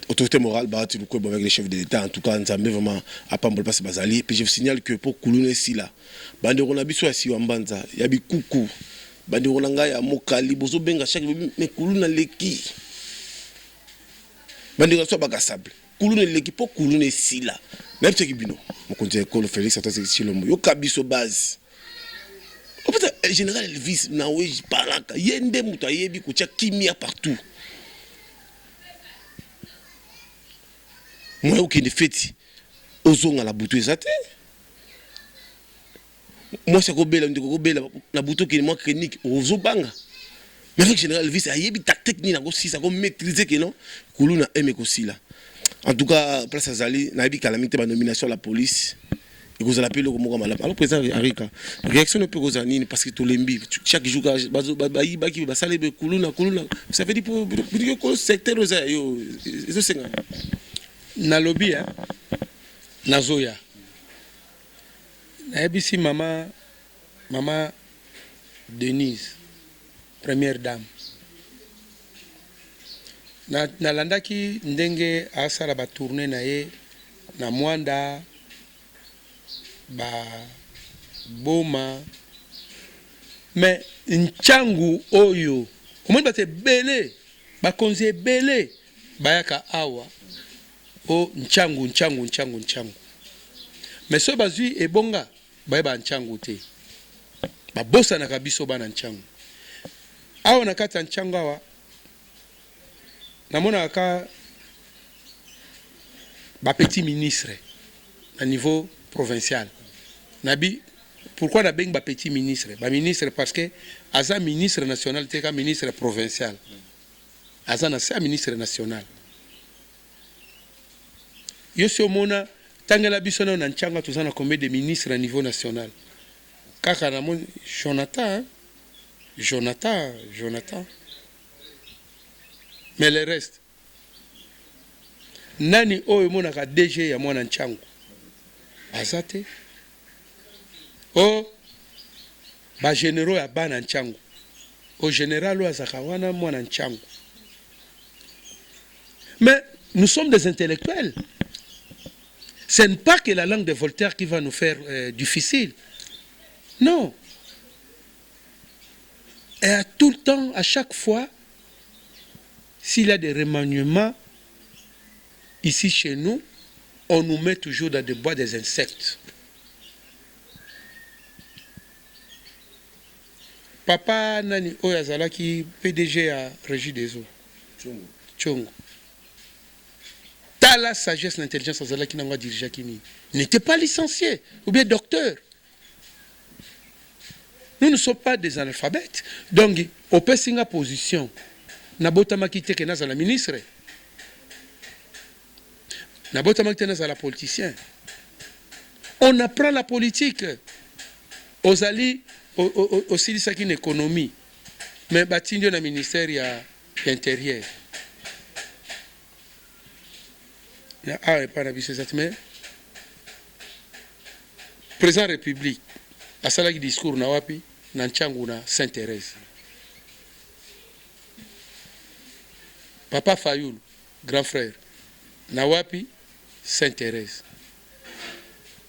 Autorité morale, avec les chefs de l'État, en tout cas, nous avons vraiment à Pambol passer Bazali. Puis je vous signale que pour Kouloune Sila, Bande Ronabiso à Siwambanza, Yabi Koukou, Bande Ronanga ya Mokali, Bozo Benga, chaque mais Kouloune Leki. Bande Ronabiso Bagasable, Kouloune Leki, pour Kouloune Sila. Même ce qui bino, mon conseiller Colo Félix, ça c'est si l'homme, yo Kabiso base. Au fait, le général Elvis, Naoué, Palaka, Yende Mouta, Yebi, Koutia, Kimia partout. Moi, aucun de fait, aux à la bouteille, ça moi, c'est que la bouteille qui est moins clinique, aux banga. Mais avec le général Elvis, il y a des tactiques qui sont maîtrisées, que non, Koulouna a aimé aussi là. En tout cas, place à Zali, il y a une calamité de nomination à la police. Et vous allez appeler le Moura Malap. Alors, président Arika, réaction ne peut pas être parce que tout l'embi. Chaque jour, ça veut dire pour le secteur, c'est
nalobi nazoya nayebisi mama Denise, première dame, nalandaki ndenge asala ba tourner na ye na Mwanda ba boma mais nchangu oyo omoni bate bele bakonzi ebele bayaka awa o nchangu mais so bazui ebonga bayeba nchangu te babosa na kabiso bana nchangu awa na kati nchangu awa namona ka ba petit ministre à niveau provincial nabi pourquoi na beng ba petit ministre ba ministre parce que aza ministre national te ka ministre provincial aza na sa ministre national. Yo si omona tangela biso na nchangu tozana combien de ministres à niveau national kaka na mon Jonathan mais le reste nani oyo mona ka DG ya mwana nchangu azate o ba généraux ya bana nchangu au général o azaka wana mwana nchangu. Mais nous sommes des intellectuels. Ce n'est pas que la langue de Voltaire qui va nous faire difficile. Non. Et à tout le temps, à chaque fois, s'il y a des remaniements ici chez nous, on nous met toujours dans des bois des insectes. Papa Nani Oyazala qui PDG à Régie des eaux. Tchongo. La sagesse, l'intelligence, qui n'a dirigé Kini n'était pas licencié ou bien docteur. Nous ne sommes pas des analphabètes. Donc, au Pessinga position, Nabotama qui était la ministre, Nabotama qui était la politicien. On apprend la politique. Aux alliés, aussi une économie. Mais bâti dans le ministère intérieur. Ah, pas mais président République à ça qui discours na wapi na nchangu na Sainte-Thérèse. Papa Fayoul, grand frère na wapi Sainte-Thérèse.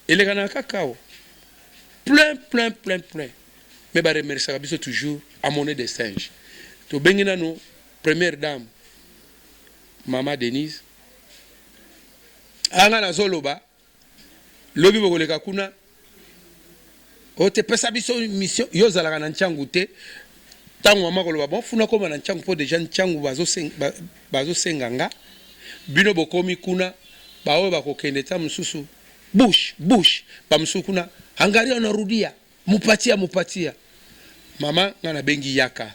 Et les gars cacao plein mais bah remercier biso toujours à monnaie des singes. To bengina no première dame Maman Denise anga na zoloba lobi bokoleka kuna ote pesa biso mission yo zalaka na nchangu te tango mama koloba bon funa koma na nchangu po déjà nchangu bazo senganga bino bokomi kuna baoyo bakokende ta msusu bush ba msusu kuna angalia unarudia mupatia mama ngana bengi yaka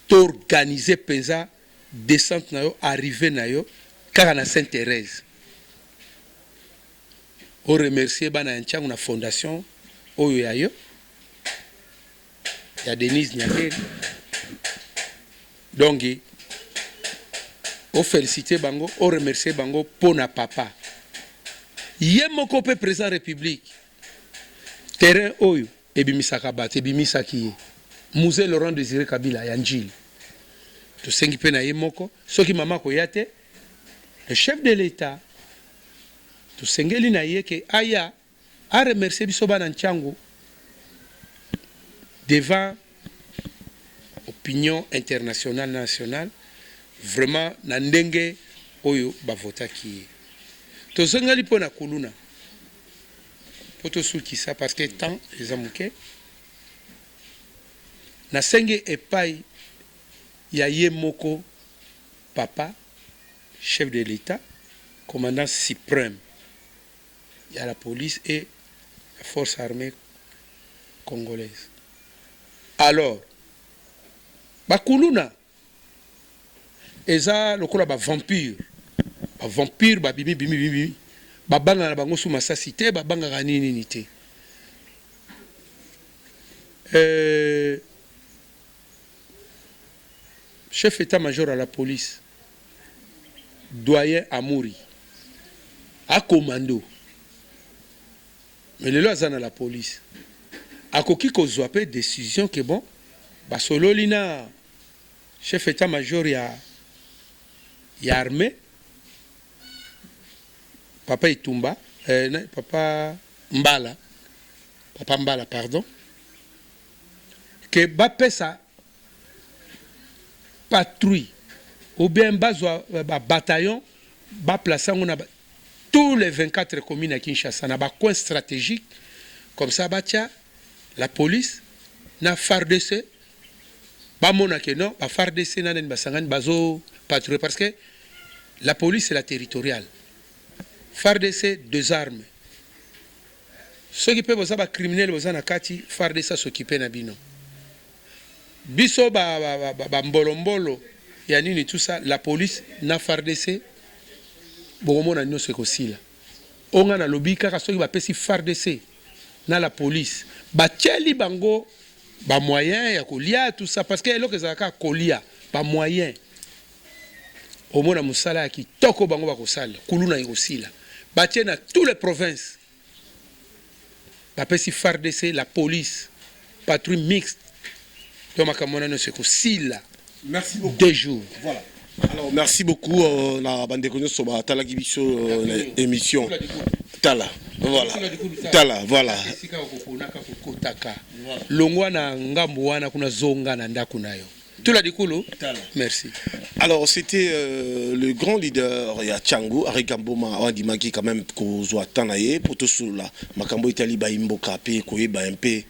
to organiser penza descente na yo arriver na yo car na Sainte-Thérèse. On remercie bana nchangu na fondation oyo yayo ya Denise Nyangeri. Donc on félicite bango, on remercie bango pour na papa. Yemoko pe président République. Terrain oyo ebimisaka bate ebimisaki ye. Musée Laurent Désiré Kabila ya njili tosengi pe na ye moko soki mama koya te le chef de l'État tosengeli na ye ke aya a remercier biso bana ntyango devant opinion internationale nationale vraiment na ndenge oyo bavotaki ye tozongeli mpo na kuluna po tosukisa parce que temps eza moke nasengi epai ya ye moko papa chef de l'État commandant suprême ya la police et la force armée congolaise. Alors bakuluna eza lokola ba vampire ba bimi babanga na bango sous masasi te babanga nini te. Chef état-major à la police doyen Amouri a commando mais le lois à la police a koki kozwa pe décision que bon basololina chef état-major ya armée papa Itumba papa Mbala pardon que bapesa patrouille ou bien bataillon placé tous les 24 communes à Kinshasa na coin stratégique comme ça la police na FARDC mona que non FARDC na basangani bazo patrouille parce que la police c'est la territoriale FARDC 2 armes ceux qui peuvent ba criminels na kati FARDC s'occuper na bino biso mbolombolo ya nini tout ça la police na FARDC bomona nyonso ekosila onga na lobi kaka soki bapesi FARDC na la police batieli bango ba moyen ya kolia tout ça parce que eloko ezalaka kolia ba moyen omona musala ya kitoko bango bakosala kuluna ekosila batie na tous les provinces bapesi FARDC la police patrouille mixte.
Merci beaucoup.
2 jours.
Voilà. Alors, merci beaucoup. Na bande konyo soba tala gibiso émission. Tala. Voilà. Tala. Voilà.
Longwa na ngambo wana kuna zonga na ndaku nayo. Tula dikulu. Merci.
Alors, c'était le grand leader ya Tchango, Arikamboma Wadimaki quand même kozwa tanaye pour tout cela. Makambo Italie ba imboka pe koyeba un peu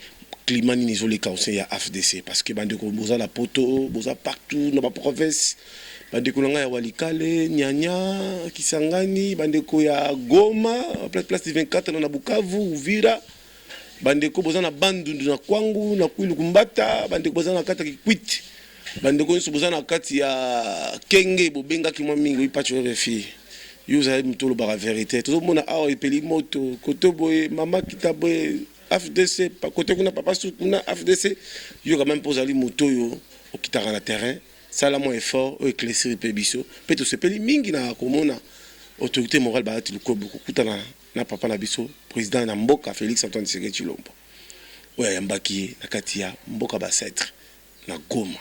climat ni isolé conseil à FDC parce que bande ko boza la poto boza partout dans ma province bande ko nga ya Walikale Nyanya Kisangani bande ko ya Goma place 24 na Bukavu Uvira bande ko boza na Bandundu na Kwangu na Kwilu Kumbata bande ko boza na kata Kikwit bande ko boza na kati ya Kenge bobenga ki mwa mingi ipacho refi yuza mutolo ba vérité tout le monde a epeli moto kotoboye mama kitaboye FDC, côté qu'on a papa soukuna FDC, il y a quand même posé les motos au kitara na terrain, ça la moins effort, au éclaircir le pébiso, peut-être se peli mingi na komona autorité morale ba tu le ko beaucoup kutana na papa na biso président na mboka Félix Antoine Tshisekedi Tshilombo. Ouais, mbaki na katia mboka ba setre na Goma.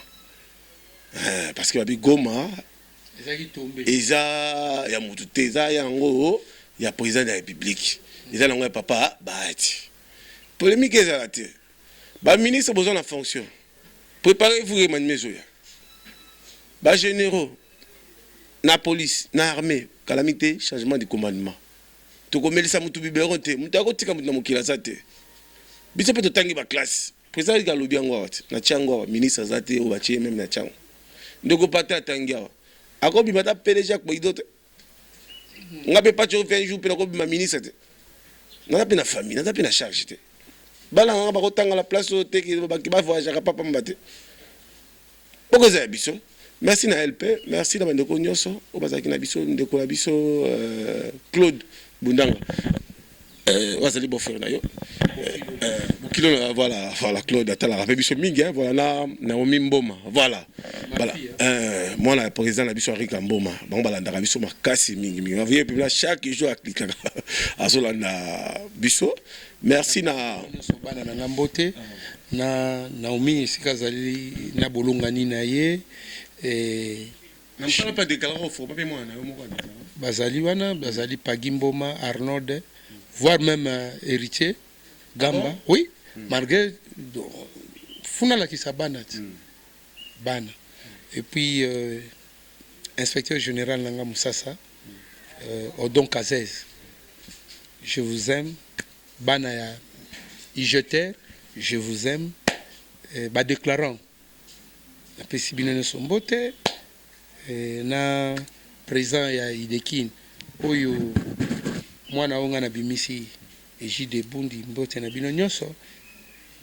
Parce que babi Goma eza ya mutu teza yango ya président de la République. Eza lango papa baati. Polémique est à la ministre a besoin de la fonction. Préparez-vous à remanier. Bas généraux, la police, l'armée, calamité, changement de commandement. Tout comme ça, moutou biberon te, moutou tika moutou mukila zate. Biso pe to tangi ba classe. Président il galobi angwa wat. Na tchangwa ministre zate o batie même na tchangwa. Ndoko pata tangi wa. Ako bi mata PDG ko idote. Ngabe pa cho fait un jour pe ko bi ma ministre te. Na pe na famille, na pe na charge te. Bala nga bakotanga la place au te ki ba voyager papa mbate. Boko za biso. Merci na LP, merci na bandeko nyonso o bazaki na biso ndeko na biso Claude Bundanga. Wazali bofer na yo. Bukilo voilà Claude atala rappel biso mingi voilà na Naomi Mboma voilà. Voilà. moi le président la biso Henri Kamboma bango balandaka biso makasi mingi mingi envoyer publier chaque jour à cliquer azolanda biso merci na
bana na ngambote na Naomi esika zali na bolongani na ye
na mpala pas déclarer faut pas moi na yo moko
bazali wana bazali Pagimboma Arnold voire même héritier Gamba oui malgré funa la kisabana bana et puis inspecteur général Nanga Moussassa Odon Kazez je vous aime bana ya IGTR je vous aime ba déclarant na pesi binene sombote na président ya Idekin oyo mwana onga na bimisi Ejide Bundi mbote na bino nyonso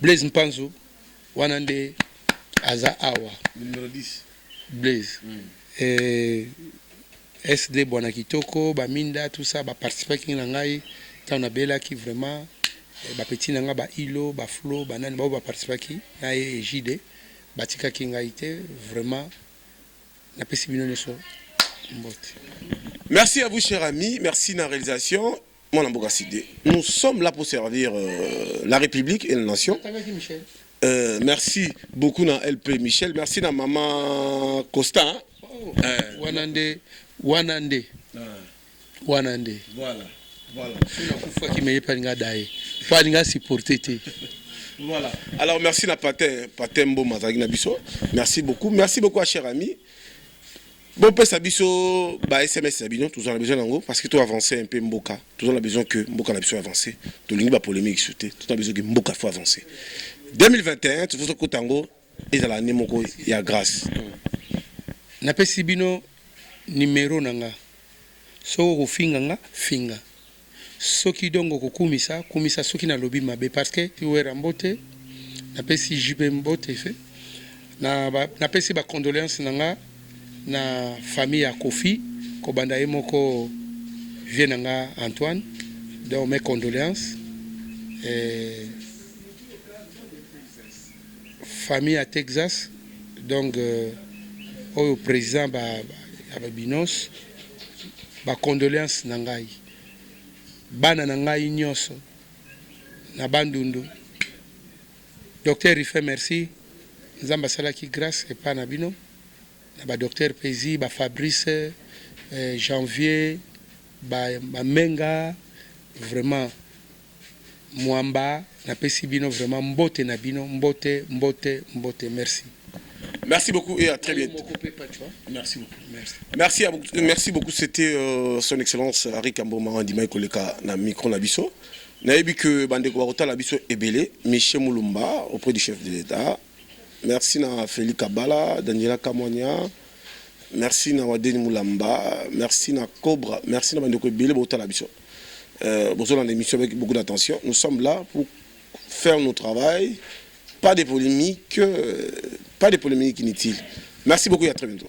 Blaise Mpanzu wanande aza awa
numéro 10
Blaise SD Bwana Kitoko baminda tout ça ba participer na ngai tant na bela qui vraiment ba petit na nga ba ilo ba flow banani ba participer ki na Ejide batika ki ngai te vraiment na pesi bino nyonso mbote.
Merci à vous chers amis, merci na réalisation. Nous sommes là pour servir la République et la nation. Merci beaucoup à LP Michel. Merci à maman Costa.
Wanande.
Voilà. Voilà. Alors merci à Patembo Mazagina Bisso. Merci beaucoup. Merci beaucoup à chers amis. Bon, peut sabiso ba SMS sabino, toujours on a besoin d'ango parce que tout avancer un peu Mboka. Toujours on a besoin que Mboka a besoin d'avancer. Tout le monde va polémique sauter. Tout a besoin que Mboka faut avancer. 2021, tout faut que tango et à l'année moko il y a grâce.
Na pesi bino numéro nanga. So ko finga nga finga. Soki dongo ko kumisa soki na lobi mabe parce que tu wera mbote na pesi jibe mbote fait. Na pesi ba condoléances nanga na famille à Kofi Kobanda Moko Vienanga Antoine donc mes condoléances famille à Texas donc au président Binos ba condoléances nangai bana nangai nyonso na bandundu docteur Rife merci nzamba salaki grâce et pas nabino ba docteur Pezi, ba Fabrice, Janvier, ba Menga, vraiment Mwamba, na pesi bino vraiment mbote na bino, mbote, merci.
Merci beaucoup et à très bientôt. Merci beaucoup. Merci beaucoup. C'était son excellence Henri Kamboma Andimai Koleka na micro na biso. Na yebi que bande ko la biso ebele, Michel Moulumba auprès du chef de l'État. Merci à Félix Kabala, Daniela Kamonia, merci à Wadeni Moulamba, merci à Cobra, merci à Bandeko Bele Botalabiso. Bonjour dans l'émission avec beaucoup d'attention. Nous sommes là pour faire notre travail, pas des polémiques inutiles. Merci beaucoup et à très bientôt.